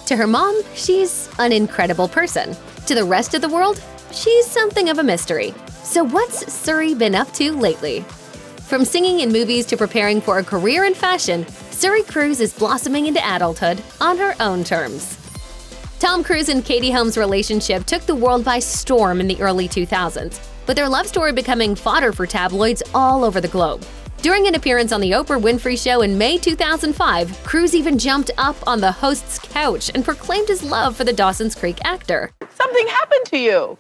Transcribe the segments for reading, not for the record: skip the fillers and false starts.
To her mom, she's an incredible person. To the rest of the world, she's something of a mystery. So what's Suri been up to lately? From singing in movies to preparing for a career in fashion, Suri Cruise is blossoming into adulthood on her own terms. Tom Cruise and Katie Holmes' relationship took the world by storm in the early 2000s, with their love story becoming fodder for tabloids all over the globe. During an appearance on The Oprah Winfrey Show in May 2005, Cruise even jumped up on the host's couch and proclaimed his love for the Dawson's Creek actor. Something happened to you.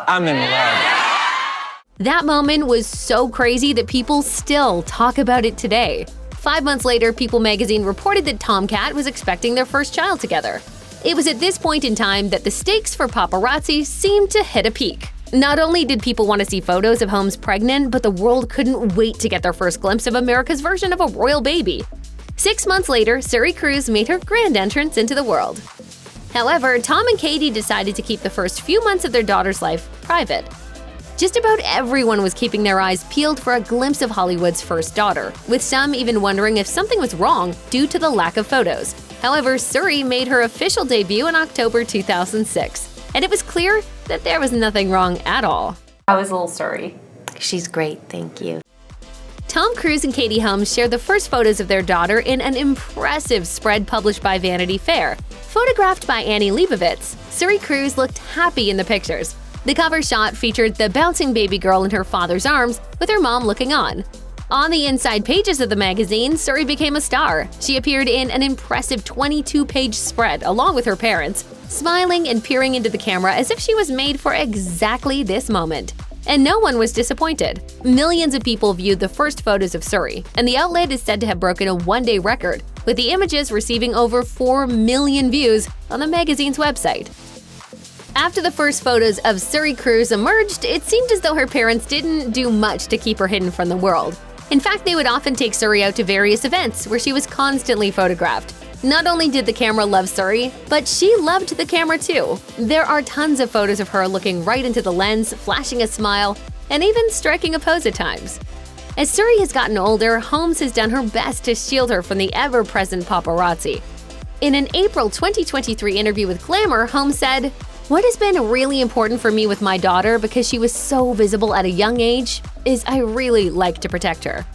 I'm in love. That moment was so crazy that people still talk about it today. 5 months later, People magazine reported that Tomcat was expecting their first child together. It was at this point in time that the stakes for paparazzi seemed to hit a peak. Not only did people want to see photos of Holmes pregnant, but the world couldn't wait to get their first glimpse of America's version of a royal baby. 6 months later, Suri Cruise made her grand entrance into the world. However, Tom and Katie decided to keep the first few months of their daughter's life private. Just about everyone was keeping their eyes peeled for a glimpse of Hollywood's first daughter, with some even wondering if something was wrong due to the lack of photos. However, Suri made her official debut in October 2006, and it was clear that there was nothing wrong at all. How is little Suri? She's great, thank you. Tom Cruise and Katie Holmes shared the first photos of their daughter in an impressive spread published by Vanity Fair. Photographed by Annie Leibovitz, Suri Cruise looked happy in the pictures. The cover shot featured the bouncing baby girl in her father's arms, with her mom looking on. On the inside pages of the magazine, Suri became a star. She appeared in an impressive 22-page spread along with her parents, smiling and peering into the camera as if she was made for exactly this moment. And no one was disappointed. Millions of people viewed the first photos of Suri, and the outlet is said to have broken a one-day record, with the images receiving over 4 million views on the magazine's website. After the first photos of Suri Cruise emerged, it seemed as though her parents didn't do much to keep her hidden from the world. In fact, they would often take Suri out to various events where she was constantly photographed. Not only did the camera love Suri, but she loved the camera too. There are tons of photos of her looking right into the lens, flashing a smile, and even striking a pose at times. As Suri has gotten older, Holmes has done her best to shield her from the ever-present paparazzi. In an April 2023 interview with Glamour, Holmes said, "What has been really important for me with my daughter, because she was so visible at a young age, is I really like to protect her."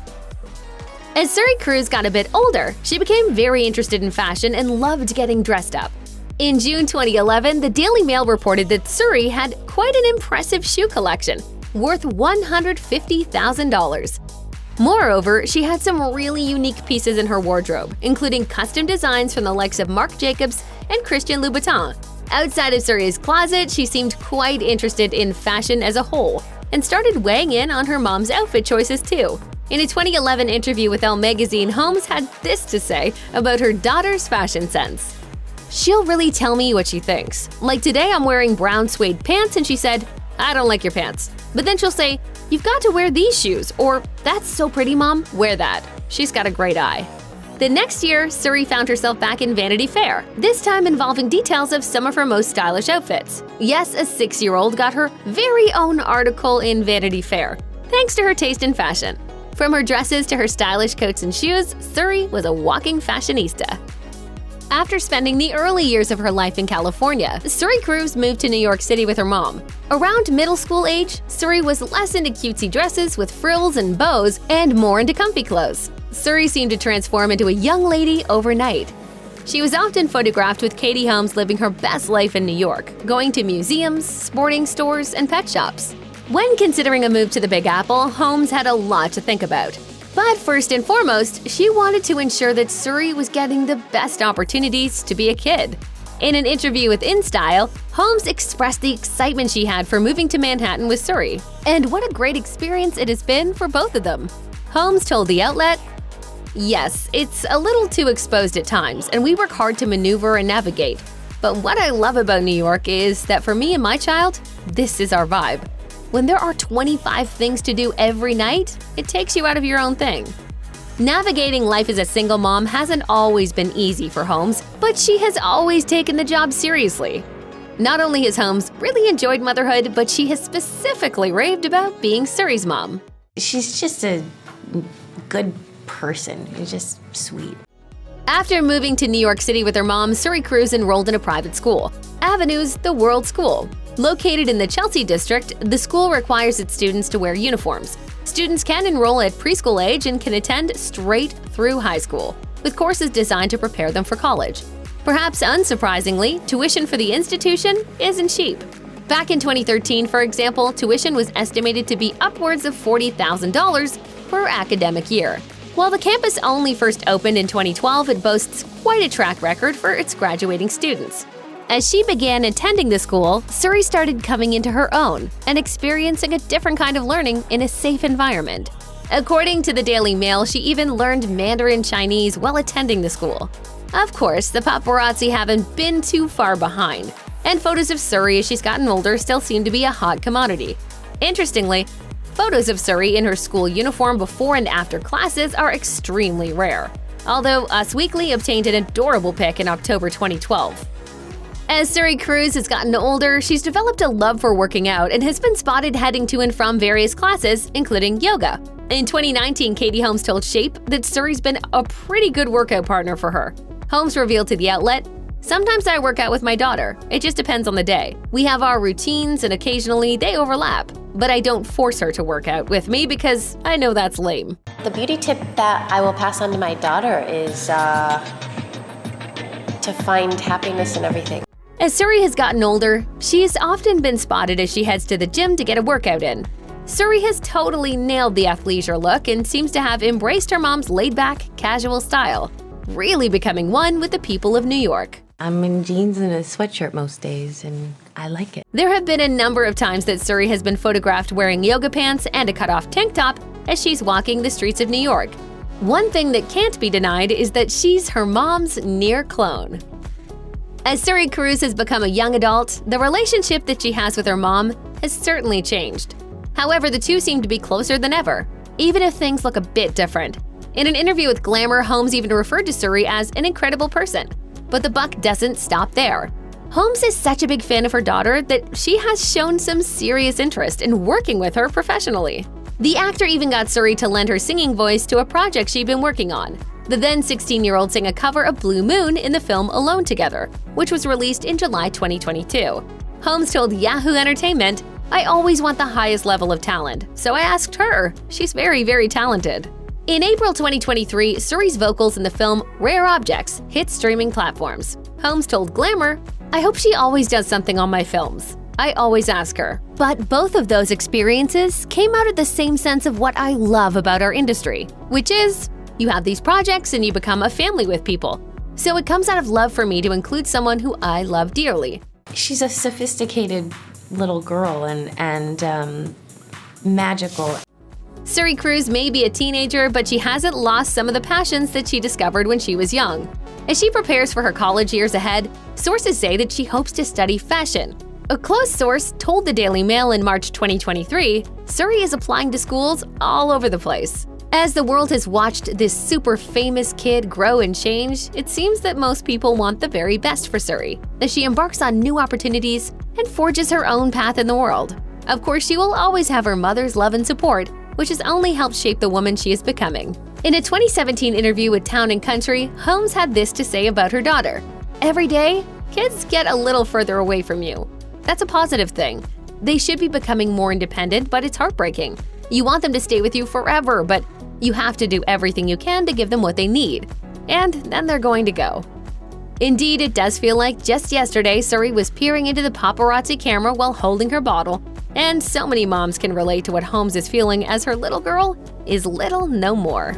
As Suri Cruise got a bit older, she became very interested in fashion and loved getting dressed up. In June 2011, the Daily Mail reported that Suri had quite an impressive shoe collection, worth $150,000. Moreover, she had some really unique pieces in her wardrobe, including custom designs from the likes of Marc Jacobs and Christian Louboutin. Outside of Suri's closet, she seemed quite interested in fashion as a whole, and started weighing in on her mom's outfit choices too. In a 2011 interview with Elle magazine, Holmes had this to say about her daughter's fashion sense. "She'll really tell me what she thinks. Like today I'm wearing brown suede pants and she said, 'I don't like your pants.' But then she'll say, 'You've got to wear these shoes,' or 'That's so pretty, Mom, wear that.' She's got a great eye." The next year, Suri found herself back in Vanity Fair, this time involving details of some of her most stylish outfits. Yes, a 6-year-old got her very own article in Vanity Fair, thanks to her taste in fashion. From her dresses to her stylish coats and shoes, Suri was a walking fashionista. After spending the early years of her life in California, Suri Cruise moved to New York City with her mom. Around middle school age, Suri was less into cutesy dresses with frills and bows and more into comfy clothes. Suri seemed to transform into a young lady overnight. She was often photographed with Katie Holmes living her best life in New York, going to museums, sporting stores, and pet shops. When considering a move to the Big Apple, Holmes had a lot to think about. But first and foremost, she wanted to ensure that Suri was getting the best opportunities to be a kid. In an interview with InStyle, Holmes expressed the excitement she had for moving to Manhattan with Suri, and what a great experience it has been for both of them. Holmes told the outlet, "Yes, it's a little too exposed at times, and we work hard to maneuver and navigate. But what I love about New York is that for me and my child, this is our vibe. When there are 25 things to do every night, it takes you out of your own thing." Navigating life as a single mom hasn't always been easy for Holmes, but she has always taken the job seriously. Not only has Holmes really enjoyed motherhood, but she has specifically raved about being Suri's mom. She's just a good person. She's just sweet. After moving to New York City with her mom, Suri Cruise enrolled in a private school, Avenues The World School. Located in the Chelsea district, the school requires its students to wear uniforms. Students can enroll at preschool age and can attend straight through high school, with courses designed to prepare them for college. Perhaps unsurprisingly, tuition for the institution isn't cheap. Back in 2013, for example, tuition was estimated to be upwards of $40,000 per academic year. While the campus only first opened in 2012, it boasts quite a track record for its graduating students. As she began attending the school, Suri started coming into her own and experiencing a different kind of learning in a safe environment. According to the Daily Mail, she even learned Mandarin Chinese while attending the school. Of course, the paparazzi haven't been too far behind, and photos of Suri as she's gotten older still seem to be a hot commodity. Interestingly, photos of Suri in her school uniform before and after classes are extremely rare, although Us Weekly obtained an adorable pic in October 2012. As Suri Cruise has gotten older, she's developed a love for working out and has been spotted heading to and from various classes, including yoga. In 2019, Katie Holmes told Shape that Suri's been a pretty good workout partner for her. Holmes revealed to the outlet, "Sometimes I work out with my daughter. It just depends on the day. We have our routines and occasionally they overlap. But I don't force her to work out with me because I know that's lame." The beauty tip that I will pass on to my daughter is to find happiness in everything. As Suri has gotten older, she's often been spotted as she heads to the gym to get a workout in. Suri has totally nailed the athleisure look and seems to have embraced her mom's laid-back, casual style, really becoming one with the people of New York. I'm in jeans and a sweatshirt most days, and I like it. There have been a number of times that Suri has been photographed wearing yoga pants and a cut-off tank top as she's walking the streets of New York. One thing that can't be denied is that she's her mom's near clone. As Suri Cruise has become a young adult, the relationship that she has with her mom has certainly changed. However, the two seem to be closer than ever, even if things look a bit different. In an interview with Glamour, Holmes even referred to Suri as an incredible person. But the buck doesn't stop there. Holmes is such a big fan of her daughter that she has shown some serious interest in working with her professionally. The actor even got Suri to lend her singing voice to a project she'd been working on. The then 16-year-old sang a cover of Blue Moon in the film Alone Together, which was released in July 2022. Holmes told Yahoo Entertainment, "I always want the highest level of talent, so I asked her. She's very, very talented." In April 2023, Suri's vocals in the film Rare Objects hit streaming platforms. Holmes told Glamour, "I hope she always does something on my films. I always ask her." But both of those experiences came out of the same sense of what I love about our industry, which is, you have these projects and you become a family with people. So it comes out of love for me to include someone who I love dearly. She's a sophisticated little girl and magical. Suri Cruise may be a teenager, but she hasn't lost some of the passions that she discovered when she was young. As she prepares for her college years ahead, sources say that she hopes to study fashion. A close source told the Daily Mail in March 2023, Suri is applying to schools all over the place. As the world has watched this super famous kid grow and change, it seems that most people want the very best for Suri, as she embarks on new opportunities and forges her own path in the world. Of course, she will always have her mother's love and support, which has only helped shape the woman she is becoming. In a 2017 interview with Town & Country, Holmes had this to say about her daughter. "Every day, kids get a little further away from you. That's a positive thing. They should be becoming more independent, but it's heartbreaking. You want them to stay with you forever, but you have to do everything you can to give them what they need. And then they're going to go." Indeed, it does feel like just yesterday, Suri was peering into the paparazzi camera while holding her bottle. And so many moms can relate to what Holmes is feeling as her little girl is little no more.